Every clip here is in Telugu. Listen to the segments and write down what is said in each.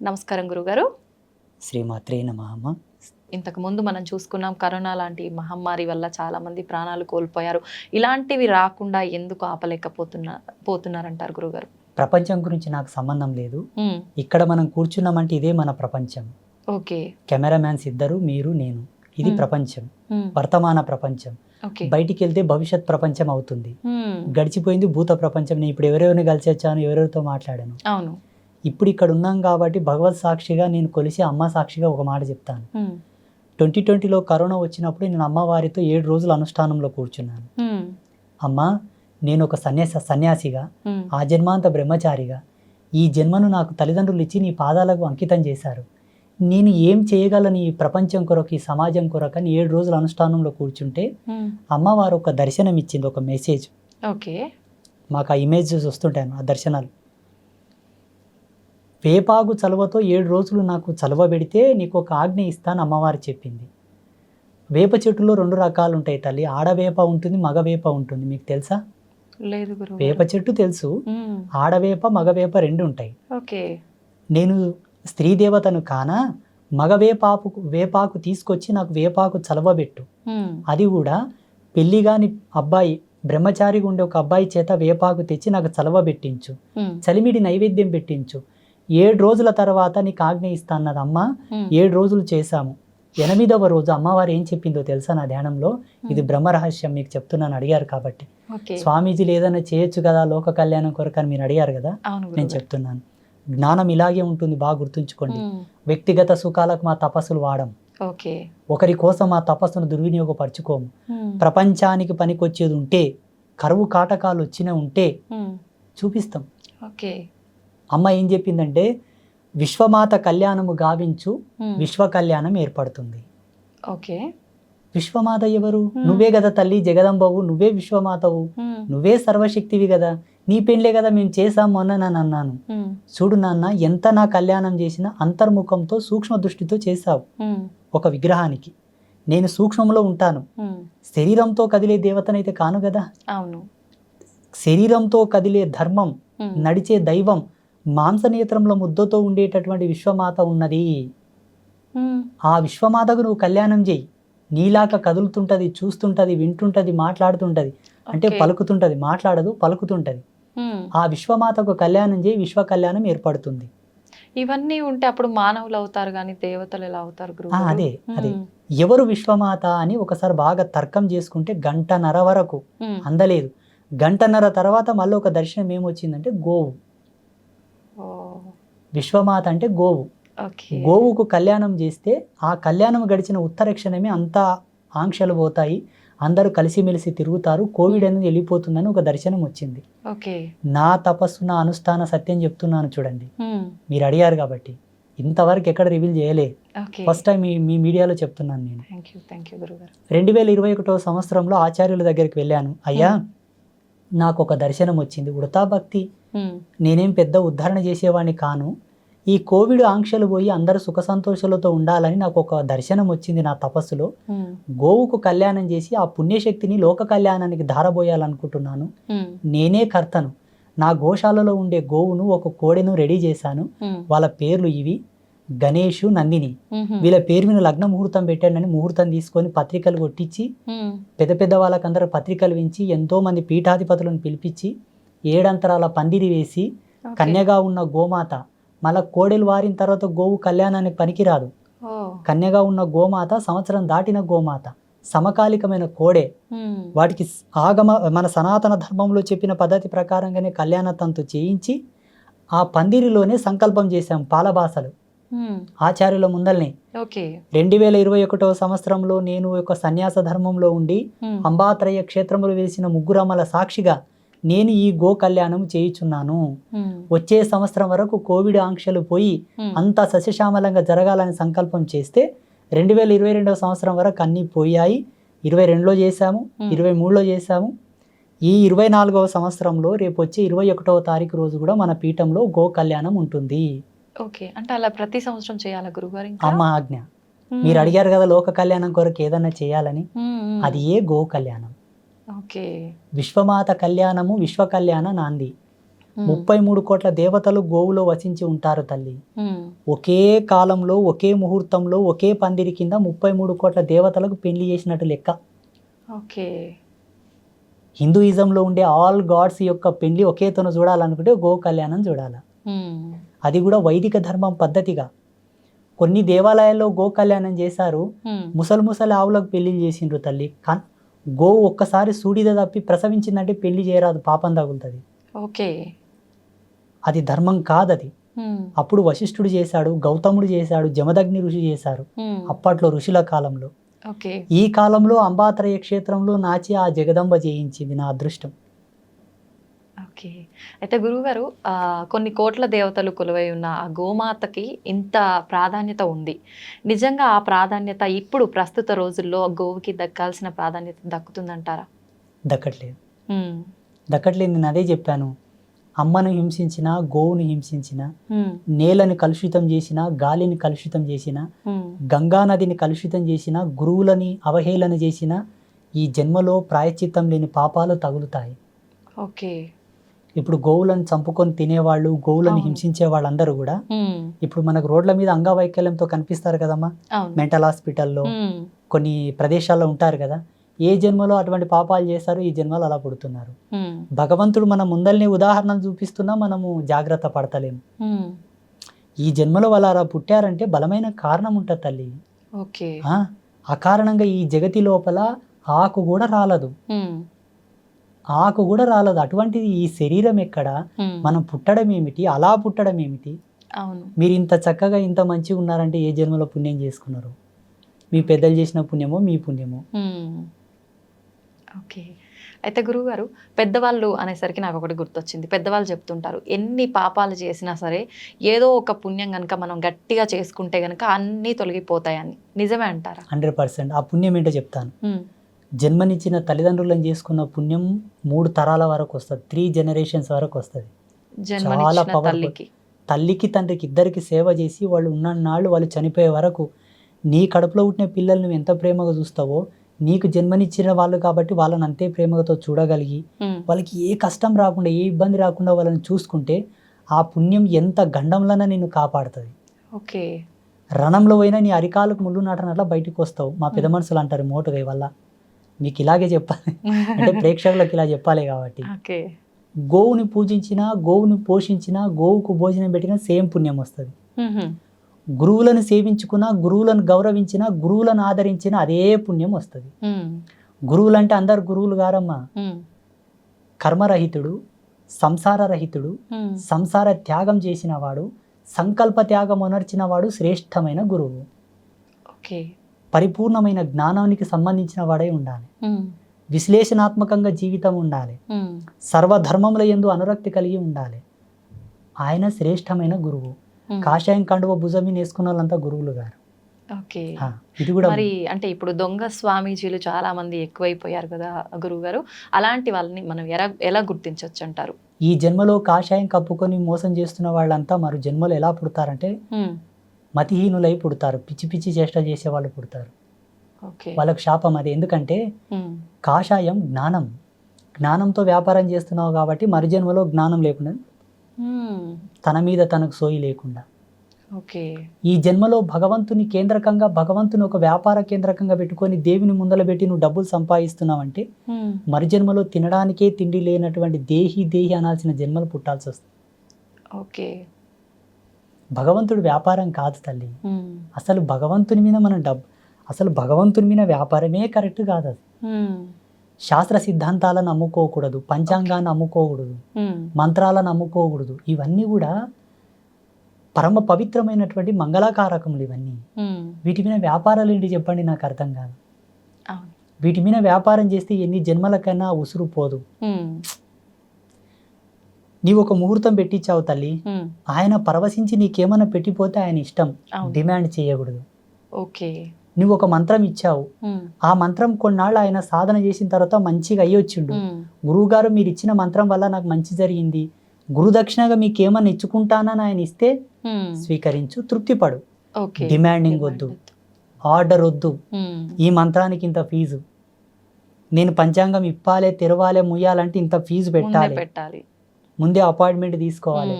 నమస్కారం గురుగారు. శ్రీమాత్రే నమః. ఇంతకుముందు మనం చూసుకున్నాం కరోనా లాంటి మహమ్మారి వల్ల చాలామంది ప్రాణాలు కోల్పోయారు. ఇలాంటివి రాకుండా ఎందుకు పోతున్నారంటారు గురుగారు? ప్రపంచం గురించి నాకు సంబంధం లేదు. హ్మ్. ఇక్కడ మనం కూర్చున్నామంటే ఇదే మన ప్రపంచం. ఓకే. కెమెరామ్యాన్స్ ఇద్దరు, మీరు నేను. ఇది ప్రపంచం, వర్తమాన ప్రపంచం. ఓకే. బయటికి వెళ్తే భవిష్యత్ ప్రపంచం అవుతుంది. హ్మ్. గడిచిపోయింది భూత ప్రపంచం. నేను ఇప్పుడు ఎవరెవరిని కలిసి వచ్చాను, ఎవరెవరితో మాట్లాడాను. అవును. ఇప్పుడు ఇక్కడ ఉన్నాం కాబట్టి భగవత్ సాక్షిగా నేను కొలిసి అమ్మ సాక్షిగా ఒక మాట చెప్తాను. 2020లో కరోనా వచ్చినప్పుడు నేను అమ్మవారితో 7 రోజులు అనుష్ఠానంలో కూర్చున్నాను. అమ్మ, నేను ఒక సన్యాసిగా, ఆ జన్మాంత బ్రహ్మచారిగా, ఈ జన్మను నాకు తల్లిదండ్రులు ఇచ్చి నీ పాదాలకు అంకితం చేశారు. నేను ఏం చేయగలను ఈ ప్రపంచం కొరకు, ఈ సమాజం కొరకు అని 7 రోజులు అనుష్ఠానంలో కూర్చుంటే అమ్మవారు ఒక దర్శనం ఇచ్చింది, ఒక మెసేజ్. ఓకే. మాకు ఆ ఇమేజెస్ వస్తుంటాయి, ఆ దర్శనాలు. వేపాకు చలువతో 7 రోజులు నాకు చలువ పెడితే నీకు ఒక ఆజ్ఞ ఇస్తాను అమ్మవారు చెప్పింది. వేప చెట్టులో 2 రకాలు ఉంటాయి తల్లి. ఆడవేప ఉంటుంది, మగవేప ఉంటుంది. మీకు తెలుసా? లేదు గురువు. వేప చెట్టు తెలుసు, ఆడవేప మగవేప 2 ఉంటాయి. ఓకే. నేను స్త్రీ దేవతను కానా, వేపాకు తీసుకొచ్చి నాకు వేపాకు చలవబెట్టు. అది కూడా పెళ్లిగాని అబ్బాయి, బ్రహ్మచారిగా ఉండే ఒక అబ్బాయి చేత వేపాకు తెచ్చి నాకు చలవ పెట్టించు, చలిమిడి నైవేద్యం పెట్టించు. 7 రోజుల తర్వాత నీకు ఆజ్ఞ ఇస్తా అన్నది అమ్మ. 7 రోజులు చేశాము. 8వ రోజు అమ్మవారు ఏం చెప్పిందో తెలుసా నా ధ్యానంలో? ఇది బ్రహ్మ రహస్యం, మీకు చెప్తున్నాను, అడిగారు కాబట్టి. స్వామీజీలు ఏదైనా చేయొచ్చు కదా లోక కళ్యాణం కొరకు అని మీరు అడిగారు కదా, నేను చెప్తున్నాను. జ్ఞానం ఇలాగే ఉంటుంది, బాగా గుర్తుంచుకోండి. వ్యక్తిగత సుఖాలకు మా తపస్సులు వాడం, ఒకరి కోసం మా తపస్సును దుర్వినియోగపరచుకోము. ప్రపంచానికి పనికొచ్చేది ఉంటే, కరువు కాటకాలు వచ్చిన ఉంటే చూపిస్తాం. అమ్మ ఏం చెప్పిందంటే, విశ్వమాత కళ్యాణము గావించు, విశ్వ కళ్యాణం ఏర్పడుతుంది. ఓకే. విశ్వమాత ఎవరు? నువ్వే కదా తల్లి, జగదంబవు, నువ్వే విశ్వమాతవు, నువ్వే సర్వశక్తివి కదా. నీ పెళ్ళే కదా మేము చేశాం మొన్న నన్ను అన్నాను. చూడు నాన్న, ఎంత నా కళ్యాణం చేసినా అంతర్ముఖంతో సూక్ష్మ దృష్టితో చేశావు. ఒక విగ్రహానికి నేను సూక్ష్మంలో ఉంటాను, శరీరంతో కదిలే దేవతనైతే కాను కదా. అవును. శరీరంతో కదిలే ధర్మం, నడిచే దైవం, మాంసనేత్రంలో ముద్దతో ఉండేటటువంటి విశ్వమాత ఉన్నది. ఆ విశ్వమాతకు నువ్వు కళ్యాణం చేయి. నీలాక కదులుతుంటది, చూస్తుంటది, వింటుంటది, మాట్లాడుతుంటది. అంటే పలుకుతుంటది, మాట్లాడదు, పలుకుతుంటది. ఆ విశ్వమాతకు కళ్యాణం చేయి, విశ్వ కళ్యాణం ఏర్పడుతుంది. ఇవన్నీ ఉంటే అప్పుడు మానవులు అవుతారు కానీ దేవతలు ఎలా అవుతారు గురువు? అదే ఎవరు విశ్వమాత అని ఒకసారి బాగా తర్కం చేసుకుంటే 1:30 వరకు అందలేదు. 1:30 తర్వాత మళ్ళీ ఒక దర్శనం ఏమొచ్చిందంటే గోవు. విశ్వమాత అంటే గోవు. గోవుకు కళ్యాణం చేస్తే ఆ కళ్యాణం గడిచిన ఉత్తరక్షణమే అంతా ఆంక్షలు పోతాయి, అందరూ కలిసిమెలిసి తిరుగుతారు, కోవిడ్ అనేది వెళ్ళిపోతుందని ఒక దర్శనం వచ్చింది. నా తపస్సు, నా అనుష్ఠాన సత్యం చెప్తున్నాను చూడండి. మీరు అడిగారు కాబట్టి ఇంతవరకు ఎక్కడ రివీల్ చేయలే, ఫస్ట్ టైం మీ మీడియాలో చెప్తున్నాను నేను. 2021వ సంవత్సరంలో ఆచార్యుల దగ్గరికి వెళ్ళాను. అయ్యా, నాకు ఒక దర్శనం వచ్చింది, ఉడతా భక్తి, నేనేం పెద్ద ఉద్ధరణ చేసేవాడిని కాను, ఈ కోవిడ్ ఆంక్షలు పోయి అందరూ సుఖ సంతోషాలతో ఉండాలని నాకు ఒక దర్శనం వచ్చింది నా తపస్సులో. గోవుకు కళ్యాణం చేసి ఆ పుణ్యశక్తిని లోక కళ్యాణానికి ధారబోయాలనుకుంటున్నాను. నేనే కర్తను. నా గోశాలలో ఉండే గోవును, ఒక కోడెను రెడీ చేశాను. వాళ్ళ పేర్లు ఇవి: గణేషు, నందిని. వీళ్ళ పేరు మీద లగ్న ముహూర్తం పెట్టానని ముహూర్తం తీసుకొని పత్రికలు కొట్టించి, పెద్ద పెద్ద వాళ్ళకందరూ పత్రికలు వించి, ఎంతో మంది పీఠాధిపతులను పిలిపించి, 7 అంతరాల పందిరి వేసి, కన్యగా ఉన్న గోమాత, మళ్ళా కోడెలు వారిన తర్వాత గోవు కళ్యాణానికి పనికిరాదు. కన్యగా ఉన్న గోమాత, సంవత్సరం దాటిన గోమాత, సమకాలికమైన కోడే. వాటికి మన సనాతన ధర్మంలో చెప్పిన పద్ధతి ప్రకారంగానే కళ్యాణ తంతు చేయించి ఆ పందిరిలోనే సంకల్పం చేశాం పాలబాసలు ఆచార్యుల ముందల్ని. 2021వ సంవత్సరంలో నేను ఒక సన్యాస ధర్మంలో ఉండి అంబాత్రయ క్షేత్రములు వేసిన ముగ్గురమ్మల సాక్షిగా నేను ఈ గో కళ్యాణం చేయుచున్నాను. వచ్చే సంవత్సరం వరకు కోవిడ్ ఆంక్షలు పోయి అంతా సస్యశ్యామలంగా జరగాలని సంకల్పం చేస్తే 2022వ సంవత్సరం వరకు అన్నీ పోయాయి. 22లో చేశాము, 23లో చేశాము. ఈ 24వ సంవత్సరంలో రేపు వచ్చే 21వ తారీఖు రోజు కూడా మన పీఠంలో గో కళ్యాణం ఉంటుంది. అంటే అలా ప్రతి సంవత్సరం చేయాలా గురుగారు? అమ్మ ఆజ్ఞ. మీరు అడిగారు కదా లోక కళ్యాణం కొరకు ఏదన్నా చేయాలని, అది గో కళ్యాణం. విశ్వమాత కళ్యాణము, విశ్వ కళ్యాణ నాంది. 33 కోట్ల దేవతలు గోవులో వసించి ఉంటారు తల్లి. ఒకే కాలంలో ఒకే ముహూర్తంలో ఒకే పందిరి కింద 33 కోట్ల దేవతలకు పెళ్లి చేసినట్టు లెక్క. ఓకే. హిందూయిజంలో ఉండే ఆల్ గాడ్స్ యొక్క పెళ్లి ఒకేతోను చూడాలనుకుంటే గో కళ్యాణం చూడాలి. అది కూడా వైదిక ధర్మం పద్ధతిగా. కొన్ని దేవాలయాల్లో గో కళ్యాణం చేశారు, ముసలి ఆవులకు పెళ్లిళ్ళు చేసిండ్రు తల్లి. గో ఒక్కసారి సూడిద తప్పి ప్రసవించిందంటే పెళ్లి చేయరాదు, పాపం తగులుతుంది. ఓకే. అది ధర్మం కాదది. అప్పుడు వశిష్ఠుడు చేశాడు, గౌతముడు చేశాడు, జమదగ్ని ఋషి చేశారు అప్పట్లో ఋషుల కాలంలో. ఈ కాలంలో అంబాత్రయ క్షేత్రంలో నాచి ఆ జగదంబ చేయించింది, నా అదృష్టం. ఓకే. అయితే గురువుగారు, కొన్ని కోట్ల దేవతలు కొలువై ఉన్న ఆ గోమాతకి ఇంత ప్రాధాన్యత ఉంది. నిజంగా ఆ ప్రాధాన్యత ఇప్పుడు ప్రస్తుత రోజుల్లో గోవుకి దక్కాల్సిన ప్రాధాన్యత దక్కుతుందంటారా? దక్కట్లేదు. నేను అదే చెప్పాను. అమ్మను హింసించిన, గోవుని హింసించిన, నేలని కలుషితం చేసిన, గాలిని కలుషితం చేసిన, గంగా నదిని కలుషితం చేసిన, గురువులని అవహేళన చేసిన ఈ జన్మలో ప్రాయశ్చిత్తం లేని పాపాలు తగులుతాయి. ఓకే. ఇప్పుడు గోవులను చంపుకొని తినేవాళ్ళు, గోవులను హింసించే వాళ్ళందరూ కూడా ఇప్పుడు మనకు రోడ్ల మీద అంగవైకల్యంతో కనిపిస్తారు కదమ్మా, మెంటల్ హాస్పిటల్లో కొన్ని ప్రదేశాల్లో ఉంటారు కదా. ఏ జన్మలో అటువంటి పాపాలు చేశారు, ఈ జన్మలో అలా పుడుతున్నారు. భగవంతుడు మన ముందల్ని ఉదాహరణలు చూపిస్తున్నా మనము జాగ్రత్త పడతలేము. ఈ జన్మలో వాళ్ళు అలా పుట్టారంటే బలమైన కారణం ఉంటుంది తల్లి. ఆ కారణంగా ఈ జగతి లోపల ఆకు కూడా రాలదు. అటువంటిది ఈ శరీరం ఎక్కడ, మనం పుట్టడం ఏమిటి, అలా పుట్టడం ఏమిటి. మీరు ఇంత చక్కగా ఇంత మంచిగా ఉన్నారంటే ఏ జన్మలో పుణ్యం చేసుకున్నారు? మీ పెద్దలు చేసిన పుణ్యమో మీ పుణ్యమో. ఓకే. అయితే గురువుగారు, పెద్దవాళ్ళు అనేసరికి నాకు ఒకటి గుర్తొచ్చింది. పెద్దవాళ్ళు చెప్తుంటారు, ఎన్ని పాపాలు చేసినా సరే ఏదో ఒక పుణ్యం కనుక మనం గట్టిగా చేసుకుంటే కనుక అన్నీ తొలగిపోతాయని. నిజమే అంటారా? 100%. ఆ పుణ్యం ఏంటో చెప్తాను. జన్మనిచ్చిన తల్లిదండ్రులను చేసుకున్న పుణ్యం 3 తరాల వరకు వస్తుంది, 3 generations వరకు వస్తుంది. చాలా పవర్ఫుల్. తల్లికి తండ్రికి ఇద్దరికి సేవ చేసి వాళ్ళు ఉన్ననాళ్ళు వాళ్ళు చనిపోయే వరకు నీ కడుపులో పుట్టిన పిల్లలు నువ్వు ఎంత ప్రేమగా చూస్తావో, నీకు జన్మనిచ్చిన వాళ్ళు కాబట్టి వాళ్ళని అంతే ప్రేమతో చూడగలిగి వాళ్ళకి ఏ కష్టం రాకుండా, ఏ ఇబ్బంది రాకుండా వాళ్ళని చూసుకుంటే ఆ పుణ్యం ఎంత గండంలోనే నిన్ను కాపాడుతుంది. ఓకే. రణంలో పోయినా నీ అరికాలకు ముళ్ళు నాటనట్లా బయటకు వస్తావు. మా పెద్ద మనుషులు అంటారు మోటుగా వల్ల. మీకు ఇలాగే చెప్పాలి అంటే ప్రేక్షకులకు ఇలా చెప్పాలి కాబట్టి. గోవుని పూజించిన, గోవుని పోషించిన, గోవుకు భోజనం పెట్టిన సేమ్ పుణ్యం వస్తుంది. గురువులను సేవించుకున్న, గురువులను గౌరవించిన, గురువులను ఆదరించిన అదే పుణ్యం వస్తుంది. గురువులు అంటే అందరు గురువులు గారమ్మా. కర్మరహితుడు, సంసారరహితుడు, సంసార త్యాగం చేసిన వాడు, సంకల్ప త్యాగం అనర్చిన వాడు శ్రేష్టమైన గురువు. పరిపూర్ణమైన జ్ఞానానికి సంబంధించిన వాడై ఉండాలి. విశ్లేషణాత్మకంగా జీవితం ఉండాలి. సర్వధర్మముల యందు అనురక్తి కలిగి ఉండాలి. ఆయన శ్రేష్టమైన గురువు. కాషాయం కండువ భుజమి వేసుకున్న వాళ్ళంతా గురువులు గారు. ఇది కూడా మరి అంటే ఇప్పుడు దొంగ స్వామీజీలు చాలా మంది ఎక్కువైపోయారు కదా గురువు గారు, అలాంటి వాళ్ళని మనం ఎలా గుర్తించవచ్చు అంటారు? ఈ జన్మలో కాషాయం కప్పుకొని మోసం చేస్తున్న వాళ్ళంతా మరో జన్మలో ఎలా పుడతారంటే మతిహీనులై పుడతారు. పిచ్చి పిచ్చి చేష్ట చేసే వాళ్ళు పుడతారు. వాళ్ళకు శాపం అది. ఎందుకంటే కాషాయం జ్ఞానం, జ్ఞానంతో వ్యాపారం చేస్తున్నావు కాబట్టి మరు జన్మలో జ్ఞానం లేకుండా, తన మీద తనకు సోయి లేకుండా, ఈ జన్మలో భగవంతుని కేంద్రకంగా, భగవంతుని ఒక వ్యాపార కేంద్రకంగా పెట్టుకొని దేవుని ముందల పెట్టి నువ్వు డబ్బులు సంపాదిస్తున్నావంటే మరు జన్మలో తినడానికే తిండి లేనటువంటి దేహి అనాల్సిన జన్మలు పుట్టాల్సి వస్తుంది. భగవంతుడు వ్యాపారం కాదు తల్లి. అసలు భగవంతుని మీద మనం అసలు భగవంతుని మీద వ్యాపారమే కరెక్ట్ కాదు. అది శాస్త్ర సిద్ధాంతాలను అమ్ముకోకూడదు, పంచాంగాన్ని అమ్ముకోకూడదు, మంత్రాలను అమ్ముకోకూడదు. ఇవన్నీ కూడా పరమ పవిత్రమైనటువంటి మంగళకారకములు ఇవన్నీ. వీటి మీద వ్యాపారాలు ఏంటి చెప్పండి, నాకు అర్థం కాదు. వీటి మీద వ్యాపారం చేస్తే ఎన్ని జన్మలకైనా ఉసురు పోదు. నీవు ఒక ముహూర్తం పెట్టించావు తల్లి, ఆయన పరవశించి నీకేమన్నా పెట్టిపోతే ఆయన ఇష్టం, డిమాండ్ చేయకూడదు. నువ్వు ఒక మంత్రం ఇచ్చావు, ఆ మంత్రం కొన్నాళ్ళు ఆయన సాధన చేసిన తర్వాత మంచిగా అయ్యొచ్చిండు. గురువు గారు మీరు ఇచ్చిన మంత్రం వల్ల నాకు మంచి జరిగింది, గురుదక్షిణగా మీకేమన్నా ఇచ్చుకుంటానని ఆయన ఇస్తే స్వీకరించు, తృప్తిపడు. డిమాండింగ్ వద్దు, ఆర్డర్ వద్దు. ఈ మంత్రానికి ఇంత ఫీజు, నేను పంచాంగం ఇప్పాలే, తెరవాలే, ముయ్యాలంటే ఇంత ఫీజు పెట్టాలి. ముందే అపాయింట్మెంట్ తీసుకోవాలి.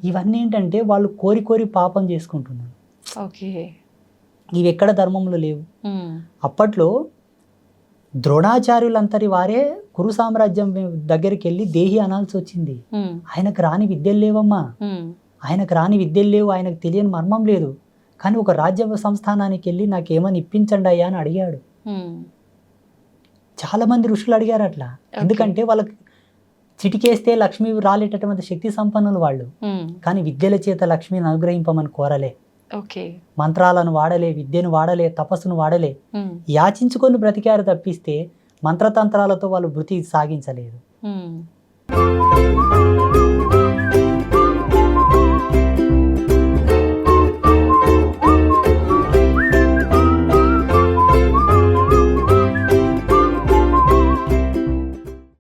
ఇవన్నీ ఏంటంటే వాళ్ళు కోరి కోరి పాపం చేసుకుంటున్నారు. ఓకే. ఇవి ఎక్కడ ధర్మంలో లేవు. అప్పట్లో ద్రోణాచార్యులంతటి వారే కురు సామ్రాజ్యం దగ్గరికి వెళ్ళి దేహి అనాల్సి వచ్చింది. ఆయనకు రాని విద్యలు లేవమ్మా, ఆయనకు రాని విద్యలు లేవు, ఆయనకు తెలియని మర్మం లేదు. కానీ ఒక రాజ్య సంస్థానానికి వెళ్ళి నాకేమని ఇప్పించండి అయ్యా అని అడిగాడు. చాలా మంది ఋషులు అడిగారు అట్లా. ఎందుకంటే వాళ్ళకి చిటికేస్తే లక్ష్మి రాలేటటువంటి శక్తి సంపన్నులు వాళ్ళు. కానీ విద్యల చేత లక్ష్మిని అనుగ్రహింపమని కోరలే, ఓకే. మంత్రాలను వాడలే, విద్యను వాడలే, తపస్సును వాడలే, యాచించుకొని బ్రతికారు తప్పిస్తే మంత్రతంత్రాలతో వాళ్ళు వృత్తి సాగించలేదు.